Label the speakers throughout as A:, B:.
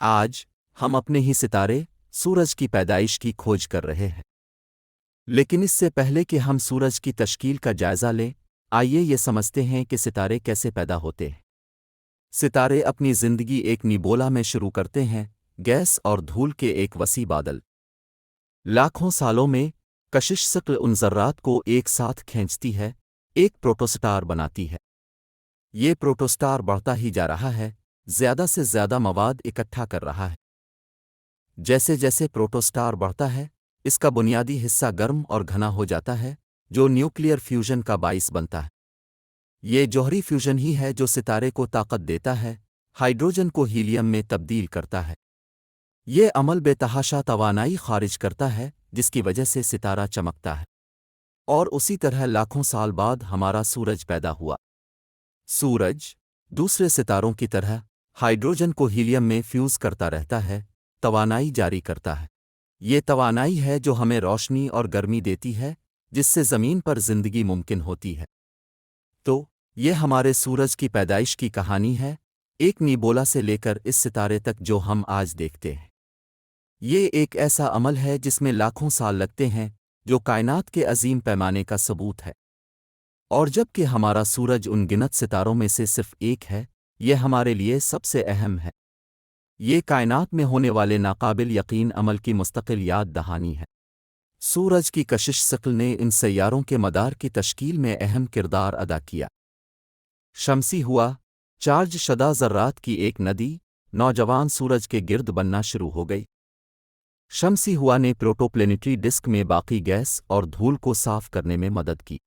A: آج ہم اپنے ہی ستارے سورج کی پیدائش کی کھوج کر رہے ہیں، لیکن اس سے پہلے کہ ہم سورج کی تشکیل کا جائزہ لیں، آئیے یہ سمجھتے ہیں کہ ستارے کیسے پیدا ہوتے ہیں۔ ستارے اپنی زندگی ایک نیبولا میں شروع کرتے ہیں، گیس اور دھول کے ایک وسیع بادل۔ لاکھوں سالوں میں کشش ثقل ان ذرات کو ایک ساتھ کھینچتی ہے، ایک پروٹوسٹار بناتی ہے۔ یہ پروٹوسٹار بڑھتا ہی جا رہا ہے، زیادہ سے زیادہ مواد اکٹھا کر رہا ہے۔ جیسے جیسے پروٹوسٹار بڑھتا ہے، اس کا بنیادی حصہ گرم اور گھنا ہو جاتا ہے، جو نیوکلیئر فیوژن کا باعث بنتا ہے۔ یہ جوہری فیوژن ہی ہے جو ستارے کو طاقت دیتا ہے، ہائیڈروجن کو ہیلیم میں تبدیل کرتا ہے۔ یہ عمل بے تحاشا توانائی خارج کرتا ہے، جس کی وجہ سے ستارہ چمکتا ہے، اور اسی طرح لاکھوں سال بعد ہمارا سورج پیدا ہوا۔ سورج دوسرے ستاروں کی طرح ہائیڈروجن کو ہیلیم میں فیوز کرتا رہتا ہے، توانائی جاری کرتا ہے۔ یہ توانائی ہے جو ہمیں روشنی اور گرمی دیتی ہے، جس سے زمین پر زندگی ممکن ہوتی ہے۔ تو یہ ہمارے سورج کی پیدائش کی کہانی ہے، ایک نیبولا سے لے کر اس ستارے تک جو ہم آج دیکھتے ہیں۔ یہ ایک ایسا عمل ہے جس میں لاکھوں سال لگتے ہیں، جو کائنات کے عظیم پیمانے کا ثبوت ہے۔ اور جب کہ ہمارا سورج ان گنت ستاروں میں سے صرف ایک ہے، یہ ہمارے لیے سب سے اہم ہے۔ یہ کائنات میں ہونے والے ناقابل یقین عمل کی مستقل یاد دہانی ہے۔ سورج کی کشش ثقل نے ان سیاروں کے مدار کی تشکیل میں اہم کردار ادا کیا۔ شمسی ہوا چارج شدہ ذرات کی ایک ندی نوجوان سورج کے گرد بننا شروع ہو گئی۔ شمسی ہوا نے پروٹوپلینیٹری ڈسک میں باقی گیس اور دھول کو صاف کرنے میں مدد کی۔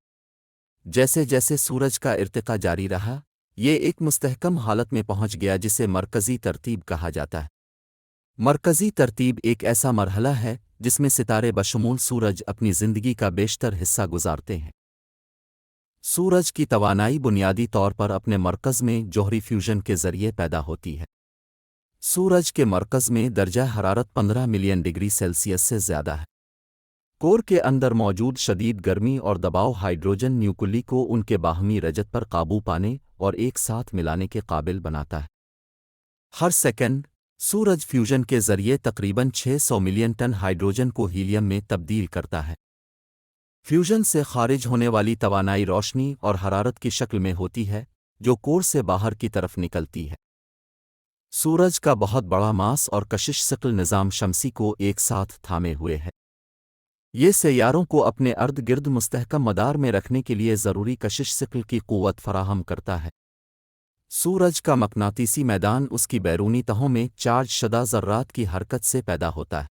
A: جیسے جیسے سورج کا ارتقاء جاری رہا، یہ ایک مستحکم حالت میں پہنچ گیا جسے مرکزی ترتیب کہا جاتا ہے۔ مرکزی ترتیب ایک ایسا مرحلہ ہے جس میں ستارے بشمول سورج اپنی زندگی کا بیشتر حصہ گزارتے ہیں۔ سورج کی توانائی بنیادی طور پر اپنے مرکز میں جوہری فیوژن کے ذریعے پیدا ہوتی ہے۔ سورج کے مرکز میں درجہ حرارت 15 ملین ڈگری سیلسیس سے زیادہ ہے۔ کور کے اندر موجود شدید گرمی اور دباؤ ہائیڈروجن نیوکلی کو ان کے باہمی رجت پر قابو پانے اور ایک ساتھ ملانے کے قابل بناتا ہے۔ ہر سیکنڈ سورج فیوژن کے ذریعے تقریباً 600 ملین ٹن ہائیڈروجن کو ہیلیم میں تبدیل کرتا ہے۔ فیوژن سے خارج ہونے والی توانائی روشنی اور حرارت کی شکل میں ہوتی ہے، جو کور سے باہر کی طرف نکلتی ہے۔ سورج کا بہت بڑا ماس اور کشش ثقل نظام شمسی کو ایک ساتھ تھامے ہوئے ہے۔ یہ سیاروں کو اپنے ارد گرد مستحکم مدار میں رکھنے کے لیے ضروری کشش ثقل کی قوت فراہم کرتا ہے۔ سورج کا مقناطیسی میدان اس کی بیرونی تہوں میں چارج شدہ ذرات کی حرکت سے پیدا ہوتا ہے۔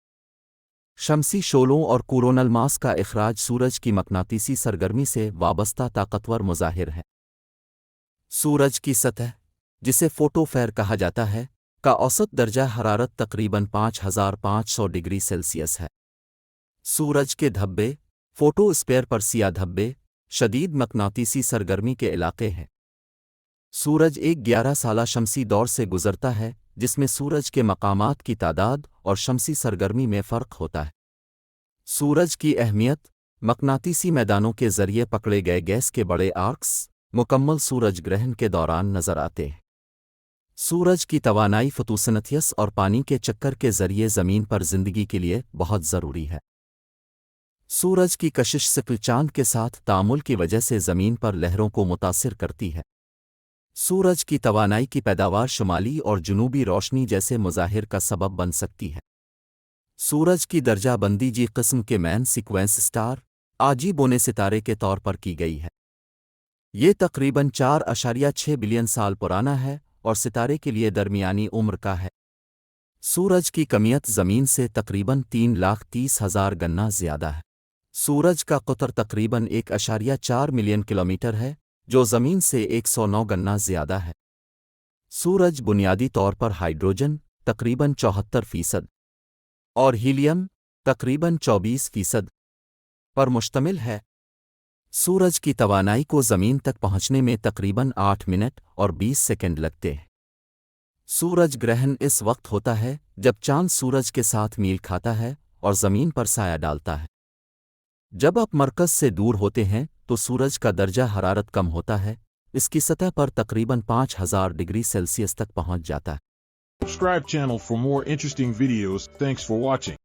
A: شمسی شعلوں اور کورونل ماس کا اخراج سورج کی مقناطیسی سرگرمی سے وابستہ طاقتور مظاہر ہے۔ سورج کی سطح، جسے فوٹوسفیر کہا جاتا ہے، کا اوسط درجہ حرارت تقریباً 5500 ڈگری سیلسیس ہے۔ سورج کے دھبے، فوٹوسفیر پر سیاہ دھبے، شدید مقناطیسی سرگرمی کے علاقے ہیں۔ سورج ایک 11 سالہ شمسی دور سے گزرتا ہے، جس میں سورج کے مقامات کی تعداد اور شمسی سرگرمی میں فرق ہوتا ہے۔ سورج کی اہمیت، مقناطیسی میدانوں کے ذریعے پکڑے گئے گیس کے بڑے آرکس مکمل سورج گرہن کے دوران نظر آتے ہیں۔ سورج کی توانائی فوتوسنتھیس اور پانی کے چکر کے ذریعے زمین پر زندگی کے لیے بہت ضروری ہے۔ سورج کی کشش ثقل چاند کے ساتھ تعامل کی وجہ سے زمین پر لہروں کو متاثر کرتی ہے۔ سورج کی توانائی کی پیداوار شمالی اور جنوبی روشنی جیسے مظاہر کا سبب بن سکتی ہے۔ سورج کی درجہ بندی جی قسم کے مین سیکوینس سٹار آجی بونے ستارے کے طور پر کی گئی ہے۔ یہ تقریباً 4.6 بلین سال پرانا ہے اور ستارے کے لیے درمیانی عمر کا ہے۔ سورج کی کمیت زمین سے تقریباً 3,30,000 گنا زیادہ ہے۔ سورج کا قطر تقریباً 1.4 ملین کلومیٹر ہے، جو زمین سے 109 گنا زیادہ ہے۔ سورج بنیادی طور پر ہائیڈروجن تقریباً 74% اور ہیلیم تقریباً 24% پر مشتمل ہے۔ سورج کی توانائی کو زمین تک پہنچنے میں تقریباً 8 منٹ اور 20 سیکنڈ لگتے ہیں۔ سورج گرہن اس وقت ہوتا ہے جب چاند سورج کے ساتھ میل کھاتا ہے اور زمین پر سایہ ڈالتا ہے۔ جب آپ مرکز سے دور ہوتے ہیں تو سورج کا درجہ حرارت کم ہوتا ہے، اس کی سطح پر تقریباً 5000 ڈگری سیلسیس تک پہنچ جاتا ہے۔
B: Subscribe channel for more interesting videos. Thanks for watching.